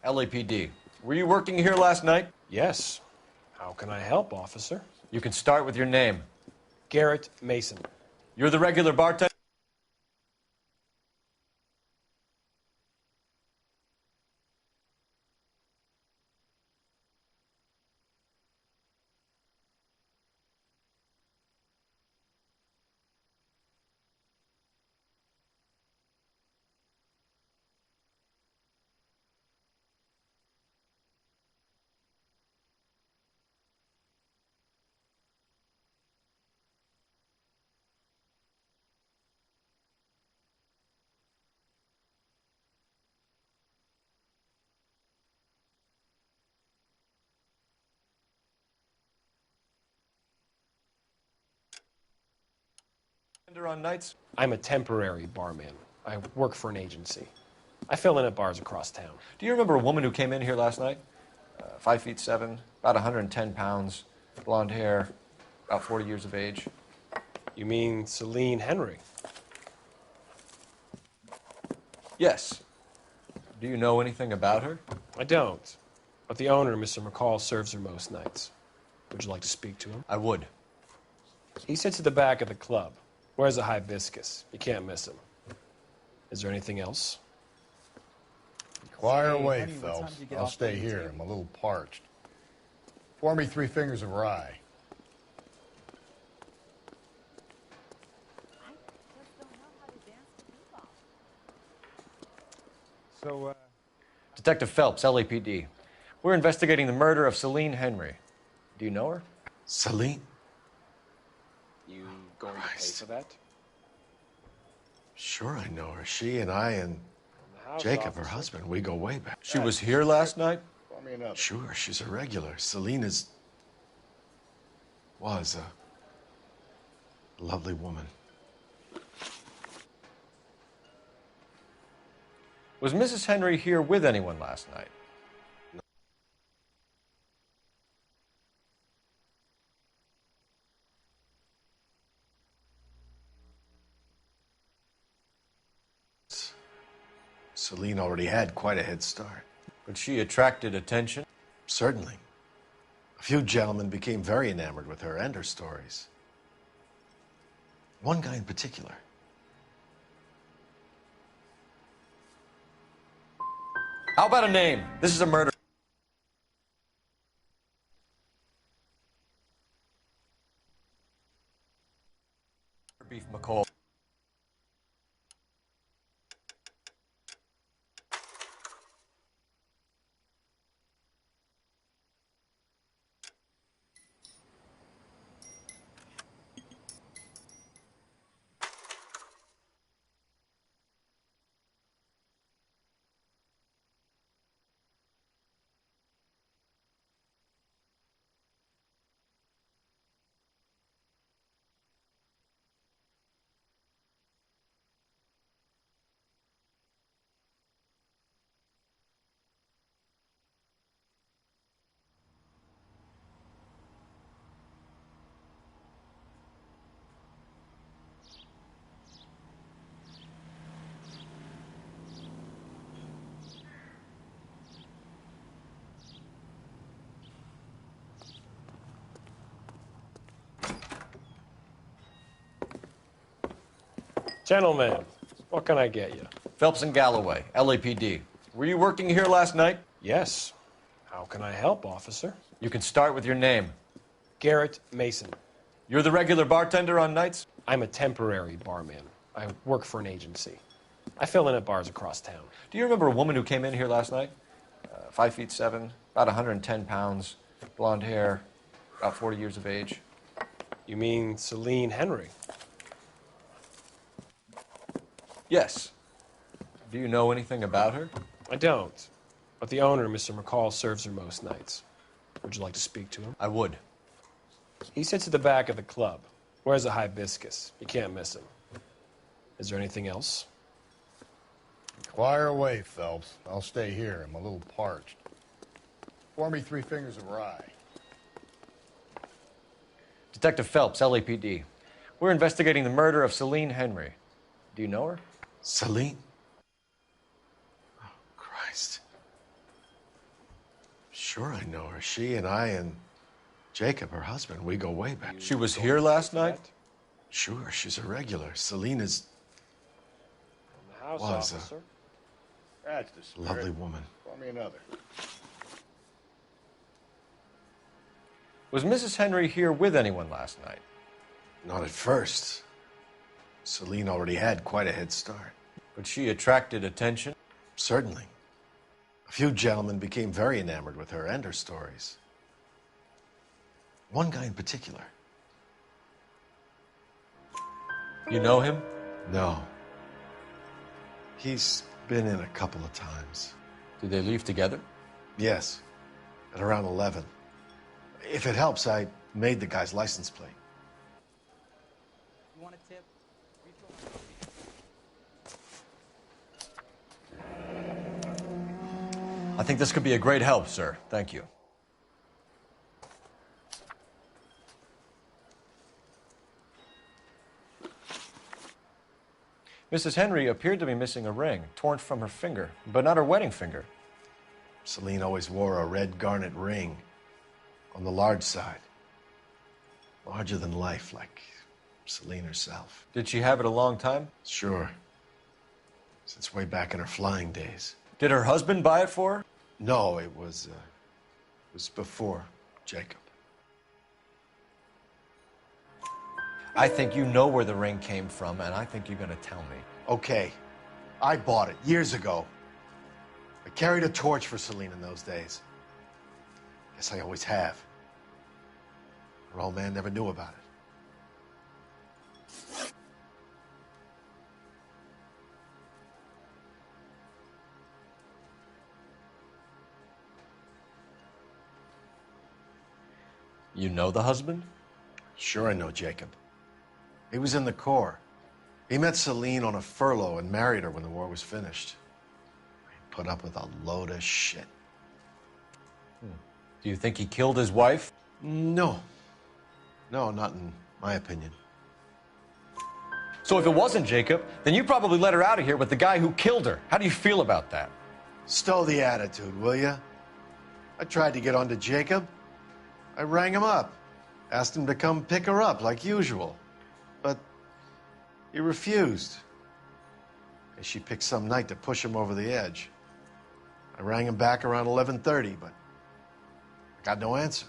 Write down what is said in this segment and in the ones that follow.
LAPD. Were you working here last night? Yes. How can I help, officer? You can start with your name. Garrett Mason. You're the regular bartender? On nights? I'm a temporary barman. I work for an agency. I fill in at bars across town. Do you remember a woman who came in here last night? 5'7", about 110 pounds, blonde hair, about 40 years of age. You mean Celine Henry? Yes. Do you know anything about her? I don't. But the owner, Mr. McCall, serves her most nights. Would you like to speak to him? I would. He sits at the back of the club. Wears a hibiscus. You can't miss him. Is there anything else? Fire away, Phelps. I'll stay here. I'm a little parched. Pour me 3 fingers of rye. Detective Phelps, LAPD. We're investigating the murder of Celine Henry. Do you know her? Celine? You going to pay for that? Sure, I know her. She and I and Jacob, her husband, we go way back. She was here last night? Pour me another. Sure, she's a regular. Celine was a lovely woman. Was Mrs. Henry here with anyone last night? Celine already had quite a head start. But she attracted attention? Certainly. A few gentlemen became very enamored with her and her stories. One guy in particular. How about a name? This is a murder. Beef McCall. Gentlemen, what can I get you? Phelps and Galloway, LAPD. Were you working here last night? Yes. How can I help, officer? You can start with your name. Garrett Mason. You're the regular bartender on nights? I'm a temporary barman. I work for an agency. I fill in at bars across town. Do you remember a woman who came in here last night? 5'7", about 110 pounds, blonde hair, about 40 years of age. You mean Celine Henry? Yes. Do you know anything about her? I don't. But the owner, Mr. McCall, serves her most nights. Would you like to speak to him? I would. He sits at the back of the club. Wears a hibiscus. You can't miss him. Is there anything else? Fire away, Phelps. I'll stay here. I'm a little parched. Pour me 3 fingers of rye. Detective Phelps, LAPD. We're investigating the murder of Celine Henry. Do you know her? Celine? Oh, Christ. Sure, I know her. She and I and Jacob, her husband, we go way back. She was here last night? Sure, she's a regular. Selena's The house Was, officer. That's the a spirit. lovely woman. Pour me another. Was Mrs. Henry here with anyone last night? Not at first. Selene already had quite a head start. But she attracted attention? Certainly. A few gentlemen became very enamored with her and her stories. One guy in particular. You know him? No. He's been in a couple of times. Did they leave together? Yes, at around 11. If it helps, I made the guy's license plate. You want a tip? I think this could be a great help, sir. Thank you. Mrs. Henry appeared to be missing a ring, torn from her finger, but not her wedding finger. Selene always wore a red garnet ring on the large side. Larger than life, like Selene herself. Did she have it a long time? Sure. Since way back in her flying days. Did her husband buy it for her? No, it was before Jacob. I think you know where the ring came from, and I think you're going to tell me. Okay, I bought it years ago. I carried a torch for Selene in those days. Guess I always have. Her old man never knew about it. You know the husband? Sure, I know Jacob. He was in the Corps. He met Selene on a furlough and married her when the war was finished. He put up with a load of shit. Do you think he killed his wife? No. No, not in my opinion. So if it wasn't Jacob, then you probably let her out of here with the guy who killed her. How do you feel about that? Stow the attitude, will ya? I tried to get onto Jacob. I rang him up, asked him to come pick her up like usual. But he refused. And she picked some night to push him over the edge. I rang him back around 11:30, but I got no answer.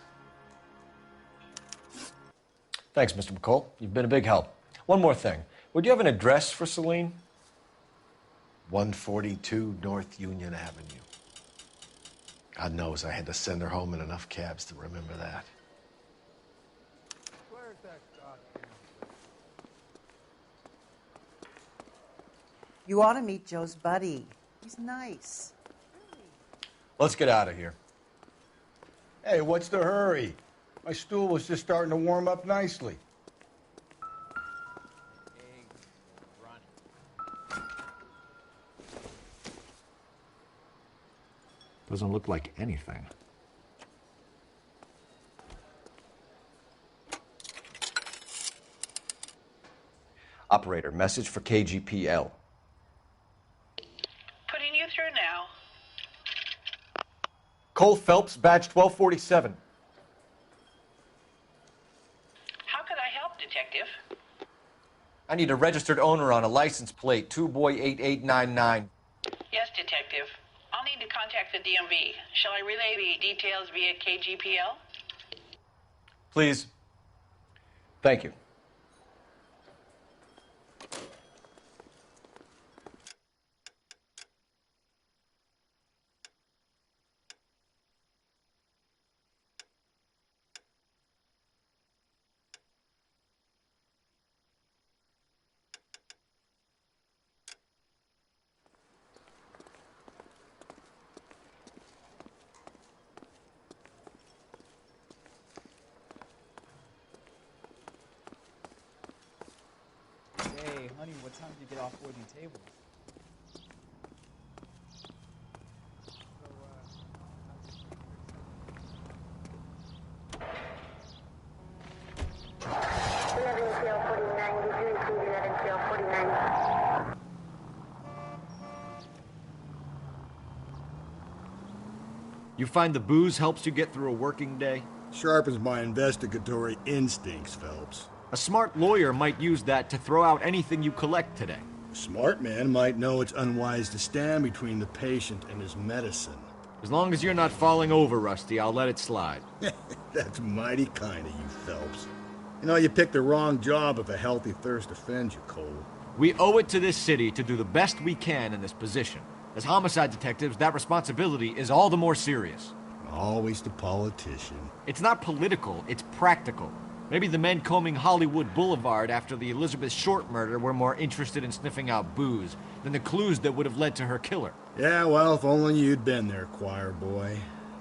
Thanks, Mr. McCall. You've been a big help. One more thing. Would you have an address for Selene? 142 North Union Avenue. God knows I had to send her home in enough cabs to remember that. Where's that goddamn... You ought to meet Joe's buddy. He's nice. Let's get out of here. Hey, what's the hurry? My stool was just starting to warm up nicely. Doesn't look like anything. Operator, message for KGPL. Putting you through now. Cole Phelps, badge 1247. How could I help, Detective? I need a registered owner on a license plate, 2boy8899. Yes, Detective. I'll need to contact the DMV. Shall I relay the details via KGPL? Please. Thank you. Hey, honey, what time did you get off boarding tables? You find the booze helps you get through a working day? Sharpens my investigatory instincts, Phelps. A smart lawyer might use that to throw out anything you collect today. A smart man might know it's unwise to stand between the patient and his medicine. As long as you're not falling over, Rusty, I'll let it slide. That's mighty kind of you, Phelps. You know, you picked the wrong job if a healthy thirst offends you, Cole. We owe it to this city to do the best we can in this position. As homicide detectives, that responsibility is all the more serious. Always the politician. It's not political, it's practical. Maybe the men combing Hollywood Boulevard after the Elizabeth Short murder were more interested in sniffing out booze than the clues that would have led to her killer. Yeah, well, if only you'd been there, choir boy.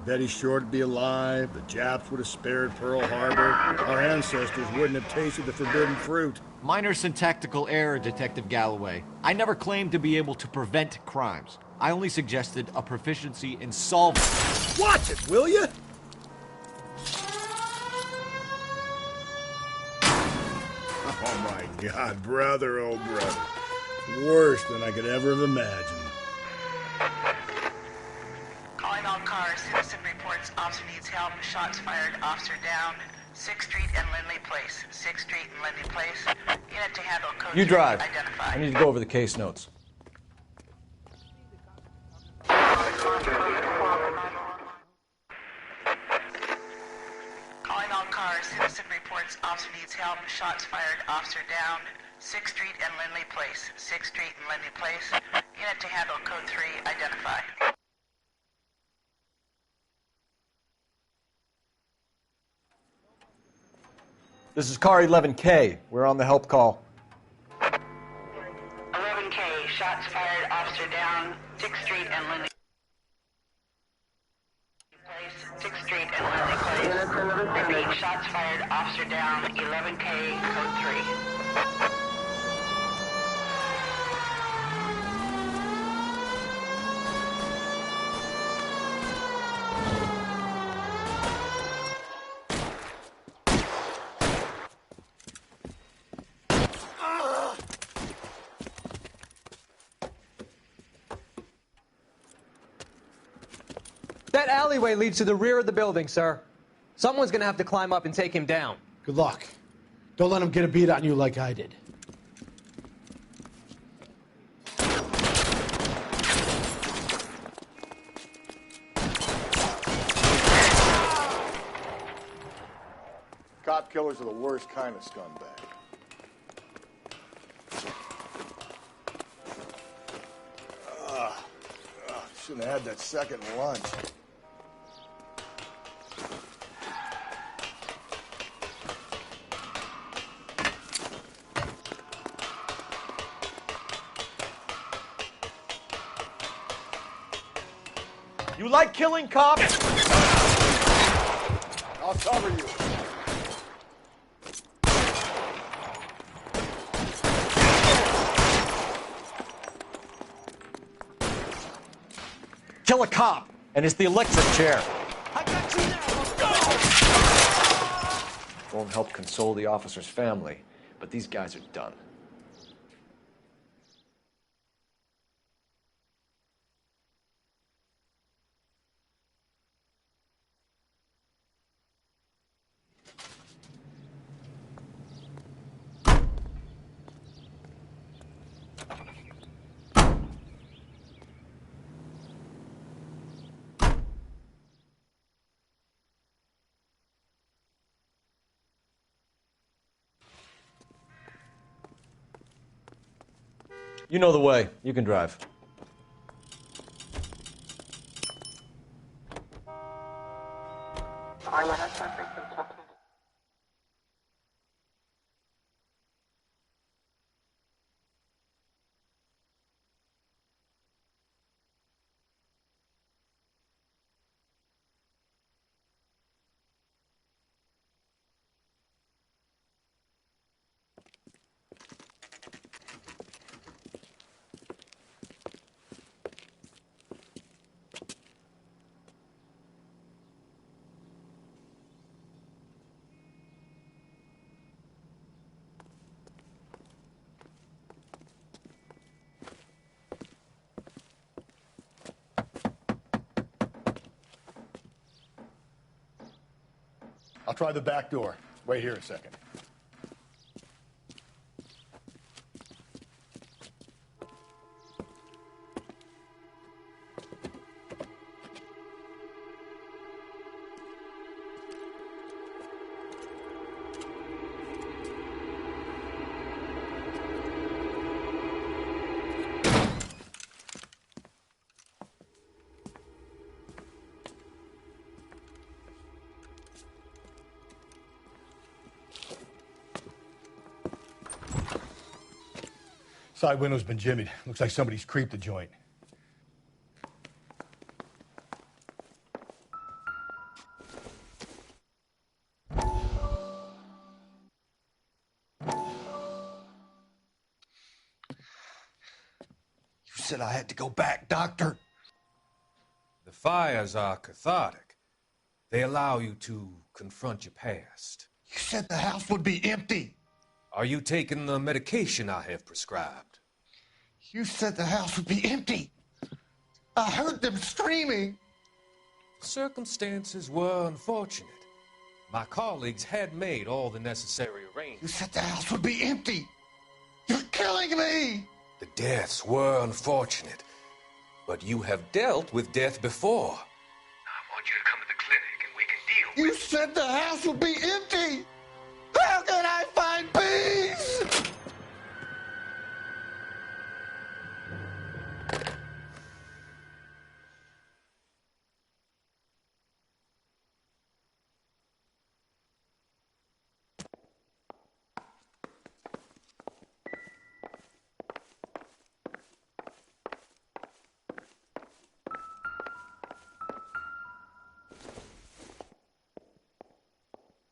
Betty Short would be alive, the Japs would have spared Pearl Harbor, our ancestors wouldn't have tasted the forbidden fruit. Minor syntactical error, Detective Galloway. I never claimed to be able to prevent crimes. I only suggested a proficiency in solving. Watch it, will you? Oh my God, brother, oh brother. Worse than I could ever have imagined. Calling all cars. Citizen reports officer needs help. Shots fired. Officer down. 6th Street and Lindley Place. 6th Street and Lindley Place. Unit to handle code You 3 drive. identified. I need to go over the case notes. Calling all cars. Citizen reports officer needs help. Shots fired. Officer down. 6th Street and Lindley Place. 6th Street and Lindley Place. Unit to handle code 3 identified. This is car 11K. We're on the help call. 11K. Shots fired. Officer down. 6th Street and Lindley Place. 6th Street and Lindley Place. Repeat. Shots fired. Officer down. 11K. Code 3. That alleyway leads to the rear of the building, sir. Someone's gonna have to climb up and take him down. Good luck. Don't let him get a beat on you like I did. Cop killers are the worst kind of scumbag. Shouldn't have had that second lunch. You like killing cops? I'll cover you. Kill a cop, and it's the electric chair. I got you now. Go! Won't help console the officer's family, but these guys are done. You know the way. You can drive. I'll try the back door. Wait here a second. Side window's been jimmied. Looks like somebody's creeped the joint. You said I had to go back, Doctor. The fires are cathartic. They allow you to confront your past. You said the house would be empty. Are you taking the medication I have prescribed? You said the house would be empty. I heard them screaming. Circumstances were unfortunate. My colleagues had made all the necessary You arrangements. said the house would be empty. You're killing me. The deaths were unfortunate, but you have dealt with death before. Now I want you to come to the clinic and we can deal You said the house would be empty. How can I find peace?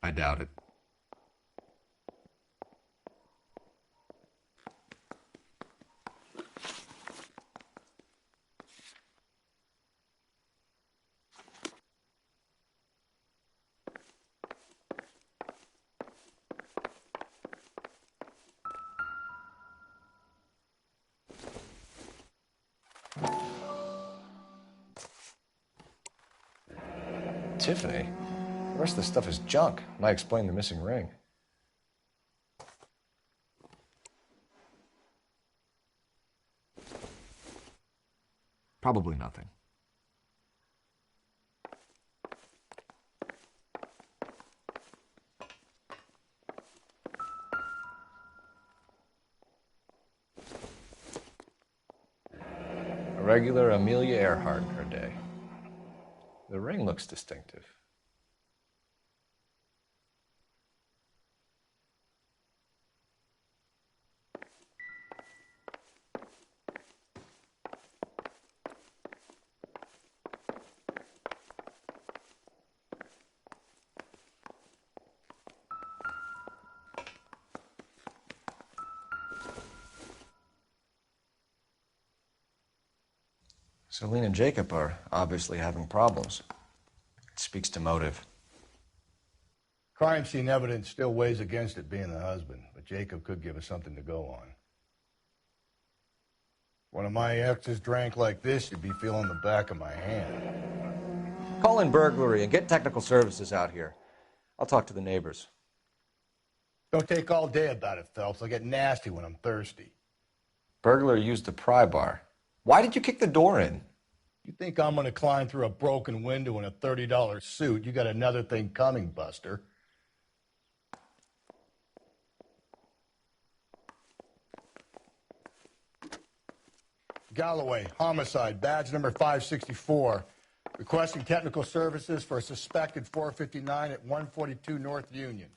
I doubt it. Tiffany? The rest of the stuff is junk. Might explain the missing ring. Probably nothing. A regular Amelia Earhart in her day. The ring looks distinctive. Celine and Jacob are obviously having problems. It speaks to motive. Crime scene evidence still weighs against it being the husband, but Jacob could give us something to go on. One of my exes drank like this, you'd be feeling the back of my hand. Call in burglary and get technical services out here. I'll talk to the neighbors. Don't take all day about it, Phelps. I get nasty when I'm thirsty. Burglar used the pry bar. Why did you kick the door in? You think I'm going to climb through a broken window in a $30 suit? You got another thing coming, Buster. Galloway, homicide, badge number 564. Requesting technical services for a suspected 459 at 142 North Union.